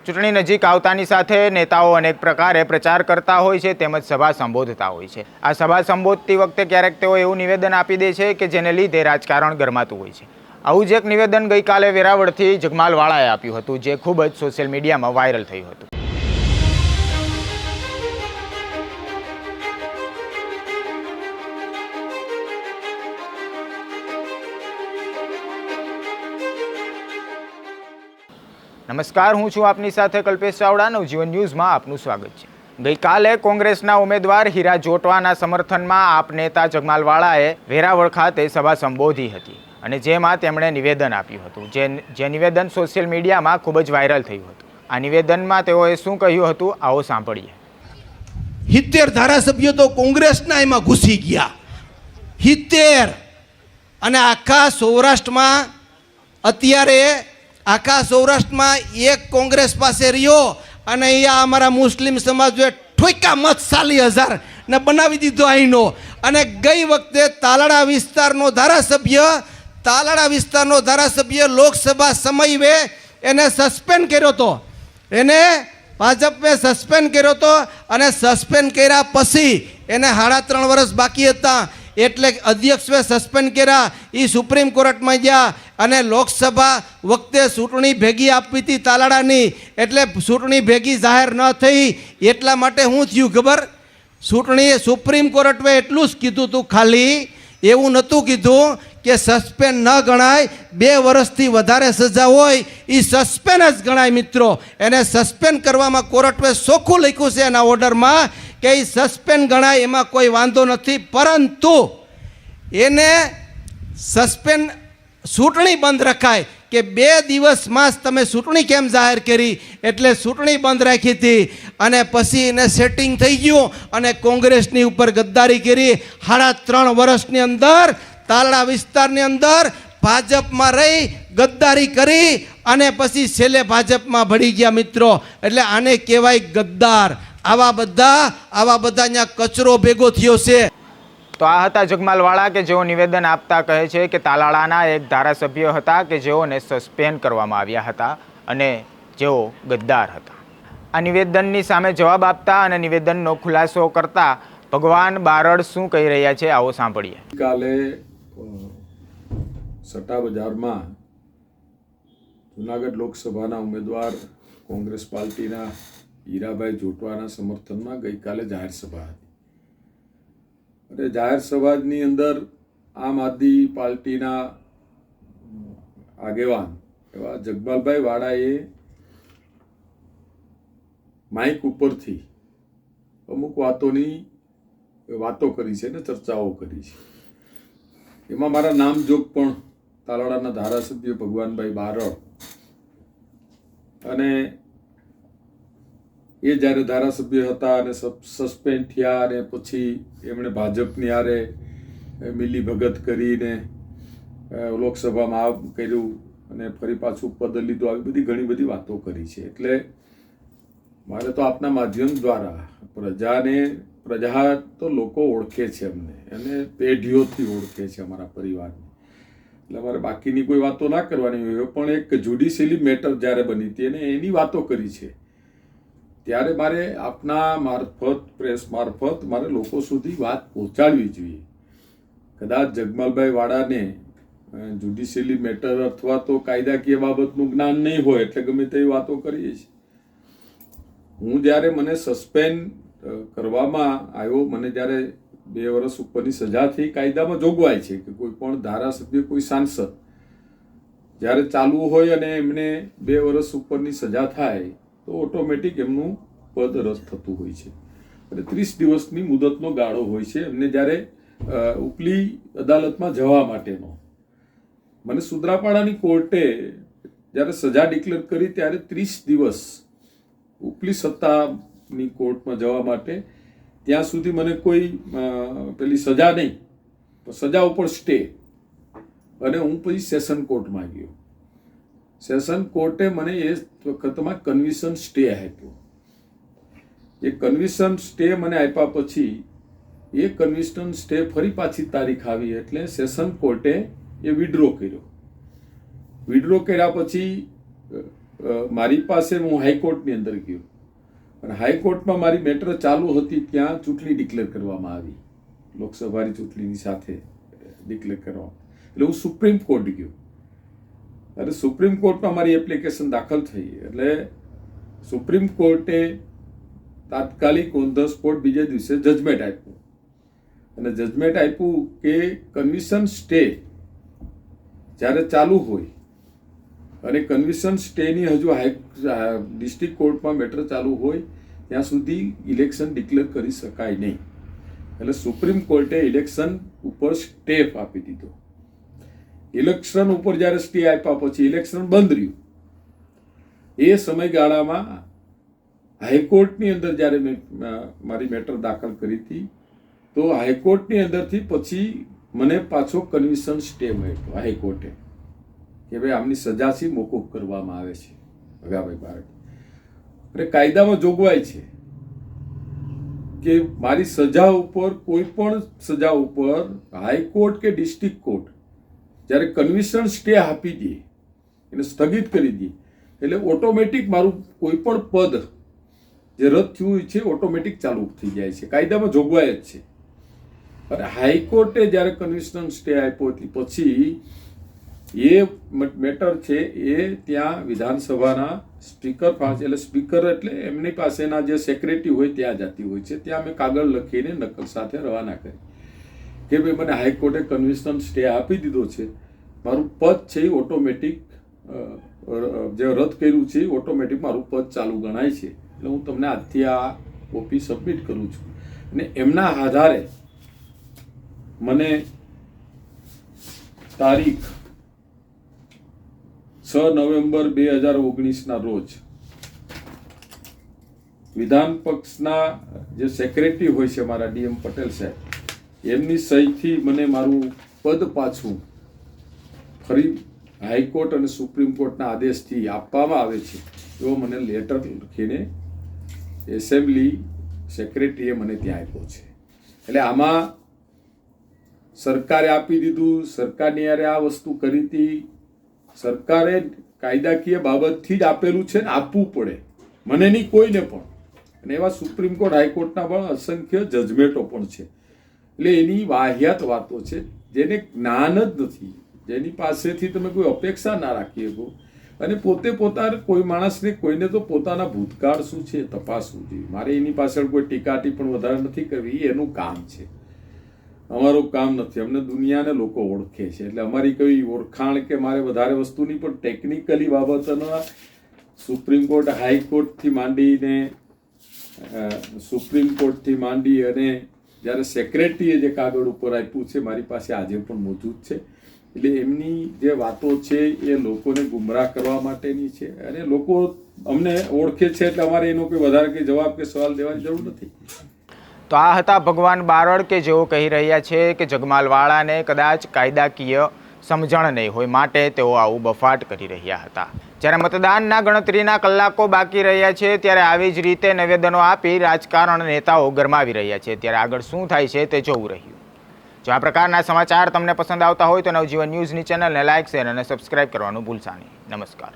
ચૂંટણી નજીક આવતાની સાથે નેતાઓ અનેક પ્રકારે પ્રચાર કરતા હોય છે તેમજ સભા સંબોધતા હોય છે। આ સભા સંબોધતી વખતે ક્યારેક તેઓ એવું નિવેદન આપી દે છે કે જેને લીધે રાજકારણ ગરમાતું હોય છે। આવું જ એક નિવેદન ગઈકાલે વેરાવળથી જગમાલ વાળાએ આપ્યું હતું, જે ખૂબ જ સોશિયલ મીડિયામાં વાયરલ થયું હતું। નમસ્કાર, હું છું આપની સાથે કલ્પેશ ચાવડા। નવજીવન ન્યૂઝમાં આપનું સ્વાગત છે। ગઈકાલે કોંગ્રેસના ઉમેદવાર હીરા જોટવાના સમર્થનમાં આપ નેતા જગમાલ વાળાએ વેરાવળ ખાતે સભા સંબોધી હતી અને જેમાં તેમણે નિવેદન આપ્યું હતું, જે નિવેદન સોશિયલ મીડિયામાં ખૂબ જ વાયરલ થયું હતું। આ નિવેદનમાં તેઓએ શું કહ્યું હતું, આવો સાંભળીએ। 70 ધારાસભ્યો તો કોંગ્રેસના એમાં ઘૂસી ગયા, 70, અને આખા સૌરાષ્ટ્રમાં અત્યારે આખા સૌરાષ્ટ્રમાં એક કોંગ્રેસ પાસે રહ્યો અને અહીંયા અમારા મુસ્લિમ સમાજે ઠોકા મત 40,000 ને બનાવી દીધો અહીંનો। અને ગઈ વખતે તાલાળા વિસ્તારનો ધારાસભ્ય લોકસભા સમયે એને સસ્પેન્ડ કર્યો હતો, એને ભાજપે સસ્પેન્ડ કર્યો હતો અને સસ્પેન્ડ કર્યા પછી એને 3.5 વર્ષ બાકી હતા એટલે અધ્યક્ષે સસ્પેન્ડ કર્યા। એ સુપ્રીમ કોર્ટમાં ગયા અને લોકસભા વખતે ચૂંટણી ભેગી આપવી હતી તાલાળાની, એટલે ચૂંટણી ભેગી જાહેર ન થઈ એટલા માટે શું થયું ખબર? ચૂંટણી સુપ્રીમ કોર્ટે એટલું જ કીધું હતું, ખાલી એવું નહોતું કીધું કે સસ્પેન્ડ ન ગણાય, 2 વર્ષથી વધારે સજા હોય એ સસ્પેન્ડ જ ગણાય। મિત્રો, એને સસ્પેન્ડ કરવામાં કોર્ટે ચોખ્ખું લખ્યું છે એના ઓર્ડરમાં કે એ સસ્પેન્ડ ગણાય, એમાં કોઈ વાંધો નથી, પરંતુ એને સસ્પેન્ડ ચૂંટણી બંધ રખાય કે 2 દિવસમાં જ તમે ચૂંટણી કેમ જાહેર કરી, એટલે ચૂંટણી બંધ રાખી હતી અને પછી એને સેટિંગ થઈ ગયું અને કોંગ્રેસની ઉપર ગદ્દારી કરી। 3.5 વર્ષની અંદર તાલાળા વિસ્તારની અંદર ભાજપમાં રહી ગદ્દારી કરી અને પછી છેલ્લે ભાજપમાં ભળી ગયા। મિત્રો, એટલે આને કહેવાય ગદ્દાર। આવા બધા અહીંયા કચરો ભેગો થયો છે। તો આ હતા જગમાલ વાળા કે જેઓ નિવેદન આપતા કહે છે કે તાલાળાના એક ધારાસભ્ય હતા કે જેઓને સસ્પેન્ડ કરવામાં આવ્યા હતા અને જેઓ ગદ્દાર હતા। આ નિવેદનની સામે જવાબ આપતા અને નિવેદનનો ખુલાસો કરતા ભગવાન બારડ શું કહી રહ્યા છે, આવો સાંભળીએ। કાલે સટ્ટા બજારમાં જૂનાગઢ લોકસભાના ઉમેદવાર કોંગ્રેસ પાર્ટીના હીરાભાઈ જોટવાના સમર્થનમાં ગઈકાલે જાહેર સભા હતી અને જાહેર સભાની અંદર આમ આદમી પાર્ટીના આગેવાન એવા જગમાલભાઈ વાળાએ માઇક ઉપરથી અમુક વાતો કરી છે ને ચર્ચાઓ કરી છે। એમાં મારા નામજોગ પણ તાલાળાના ધારાસભ્ય ભગવાનભાઈ બારડ અને એ જ્યારે ધારાસભ્ય હતા અને સસ્પેન્ડ થયા અને પછી એમણે ભાજપની હારે મિલી ભગત કરીને લોકસભામાં આમ કર્યું અને ફરી પાછું પદ લીધું, આવી બધી ઘણી બધી વાતો કરી છે। એટલે મારે તો આપના માધ્યમ દ્વારા પ્રજા તો લોકો ઓળખે છે અમને, અને પેઢીઓથી ઓળખે છે અમારા પરિવારને, એટલે અમારે બાકીની કોઈ વાતો ના કરવાની હોય। પણ એક જ્યુડિશિયલી મેટર જ્યારે બની હતી અને એની વાતો કરી છે, ત્યારે મારે આપના મારફત, પ્રેસ મારફત મારે લોકો સુધી વાત પહોંચાડવી જોઈએ। કદાચ જગમાલભાઈ વાળાને જ્યુડિશિયલી મેટર અથવા તો કાયદાકીય બાબતનું જ્ઞાન નહીં હોય એટલે ગમે તેવી વાતો કરીએ છીએ। હું જ્યારે મને સસ્પેન્ડ કરવામાં આવ્યો, મને જ્યારે 2 વર્ષ ઉપરની સજા થઈ, કાયદામાં જોગવાઈ છે કે કોઈ પણ ધારાસભ્ય, કોઈ સાંસદ જ્યારે ચાલવું હોય અને એમને 2 વર્ષ ઉપરની સજા થાય તો ઓટોમેટિક એમનું પદ રદ થતું હોય છે અને 30 દિવસની મુદતનો ગાળો હોય છે એમને જ્યારે ઉપલી અદાલતમાં જવા માટેનો। મને સુત્રાપાડાની કોર્ટે જ્યારે સજા ડિક્લેર કરી ત્યારે 30 દિવસ ઉપલી સત્તાની કોર્ટમાં જવા માટે, ત્યાં સુધી મને કોઈ પેલી સજા નહીં, સજા ઉપર સ્ટે, અને હું પછી સેશન કોર્ટમાં ગયો। સેશન કોર્ટે મને એ વખતમાં કન્વિશન સ્ટે આપ્યો। એ કન્વિશન સ્ટે મને આપ્યા પછી એ કન્વિશન સ્ટે ફરી પાછી તારીખ આવી એટલે સેશન કોર્ટે એ વિડ્રો કર્યો। વિડ્રો કર્યા પછી મારી પાસે હું હાઈકોર્ટની અંદર ગયો અને હાઈકોર્ટમાં મારી મેટર ચાલુ હતી, ત્યાં ચૂંટણી ડિક્લેર કરવામાં આવી, લોકસભાની ચૂંટણીની સાથે ડિક્લેર કરવામાં. એટલે હું સુપ્રીમ કોર્ટ ગયો અને સુપ્રીમ કોર્ટમાં મારી એપ્લિકેશન દાખલ થઈ. એટલે સુપ્રીમ કોર્ટે તાત્કાલિક ઓન ધ સ્પોટ બીજા દિવસે જજમેન્ટ આપ્યું અને જજમેન્ટ આપ્યું કે કન્વિશન સ્ટે જ્યારે ચાલુ હોય અને કન્વિશન સ્ટેની હજુ ડિસ્ટ્રિક્ટ કોર્ટમાં મેટર ચાલુ હોય ત્યાં સુધી ઇલેક્શન ડિક્લેર કરી શકાય નહીં. એટલે સુપ્રીમ કોર્ટે ઇલેક્શન ઉપર સ્ટે આપી દીધો. ઇલેક્શન ઉપર જ્યારે સ્ટે આપ્યા પછી ઇલેક્શન બંધ રહ્યું. એ સમયગાળામાં હાઈકોર્ટની અંદર જ્યારે મેં મારી મેટર દાખલ કરી હતી તો હાઈકોર્ટની અંદરથી પછી મને પાછો કન્વિશન સ્ટે મળ્યો હાઈકોર્ટે કે ભાઈ આમની સજાથી મોકૂફ કરવામાં આવે છે ભગાભાઈ બારડ. એટલે કાયદામાં જોગવાઈ છે કે મારી સજા ઉપર, કોઈ પણ સજા ઉપર હાઈકોર્ટ કે ડિસ્ટ્રિક્ટ કોર્ટ જ્યારે કન્વિશન સ્ટે આપી દે, એને સ્થગિત કરી દે, એટલે ઓટોમેટિક મારું કોઈ પણ પદ જે રદ થયું છે ઓટોમેટિક ચાલુ થઈ જાય છે. કાયદામાં જોગવાઈ જ છે. અને હાઈકોર્ટે જ્યારે કન્વિશન સ્ટે આપ્યો પછી એ મેટર છે એ ત્યાં વિધાનસભાના સ્પીકર પાસે, એટલે સ્પીકર એટલે એમની પાસેના જે સેક્રેટરી હોય ત્યાં જતી હોય છે. ત્યાં મેં કાગળ લખીને નકલ સાથે રવાના કરી કે ભાઈ મને હાઈકોર્ટે કન્વિશન સ્ટે આપી દીધો છે, મારું પદ છે એ ઓટોમેટિક જે રદ કર્યું છે ઓટોમેટિક મારું પદ ચાલુ ગણાય છે. એટલે હું તમને આજથી આ કોપી સબમિટ કરું છું. અને એમના આધારે મને તારીખ 6 નવેમ્બર 2019ના રોજ વિધાન પક્ષના જે સેક્રેટરી હોય છે મારા ડીએમ પટેલ સાહેબ, એમની સહીથી મને મારું પદ પાછું ફરી હાઈકોર્ટ અને સુપ્રીમ કોર્ટના આદેશથી આપવામાં આવે છે એવો મને લેટર લખીને એસેમ્બલી સેક્રેટરીએ મને ત્યાં આપ્યો છે. એટલે આમાં સરકારે આપી દીધું, સરકારની યારે આ વસ્તુ કરી હતી, સરકારે કાયદાકીય બાબતથી જ આપેલું છે ને આપવું પડે, મને નહીં કોઈને પણ. અને એવા સુપ્રીમ કોર્ટ હાઈકોર્ટના પણ અસંખ્ય જજમેન્ટો પણ છે. એટલે એની વાહિયાત વાતો છે જેને જ્ઞાન જ નથી, જેની પાસેથી તમે કોઈ અપેક્ષા ના રાખી શકો. અને પોતે પોતાના કોઈ માણસને કોઈને તો પોતાના ભૂતકાળ શું છે તપાસવું જોઈએ. મારે એની પાછળ કોઈ ટીકાટી પણ વધારે નથી કરવી, એનું કામ છે, અમારું કામ નથી. અમને દુનિયાને લોકો ઓળખે છે એટલે અમારી કોઈ ઓળખાણ કે મારે વધારે વસ્તુની પણ ટેકનિકલી બાબતોના સુપ્રીમ કોર્ટ હાઈકોર્ટથી માંડીને સુપ્રીમ કોર્ટથી માંડી અને જ્યારે સેક્રેટરીએ જે કાગળ ઉપર આપ્યું છે મારી પાસે આજે પણ મોજૂદ છે. એટલે એમની જે વાતો છે એ લોકોને ગુમરાહ કરવા માટેની છે અને લોકો અમને ઓળખે છે એટલે અમારે એનો કોઈ વધારે કંઈ જવાબ કે સવાલ દેવાની જરૂર નથી. તો આ હતા ભગવાન બારડ કે જેઓ કહી રહ્યા છે કે જગમાલવાળાને કદાચ કાયદાકીય સમજણ નહીં હોય માટે તેઓ આવું બફાટ કરી રહ્યા હતા. જ્યારે મતદાનના ગણતરીના કલાકો બાકી રહ્યા છે ત્યારે આવી જ રીતે નિવેદનો આપી રાજકારણ નેતાઓ ગરમાવી રહ્યા છે. ત્યારે આગળ શું થાય છે તે જોવું રહ્યું. જો આ પ્રકારના સમાચાર તમને પસંદ આવતા હોય તો નવજીવન ન્યૂઝની ચેનલને લાઇક, શેર અને સબસ્ક્રાઇબ કરવાનું ભૂલશા નહીં. નમસ્કાર.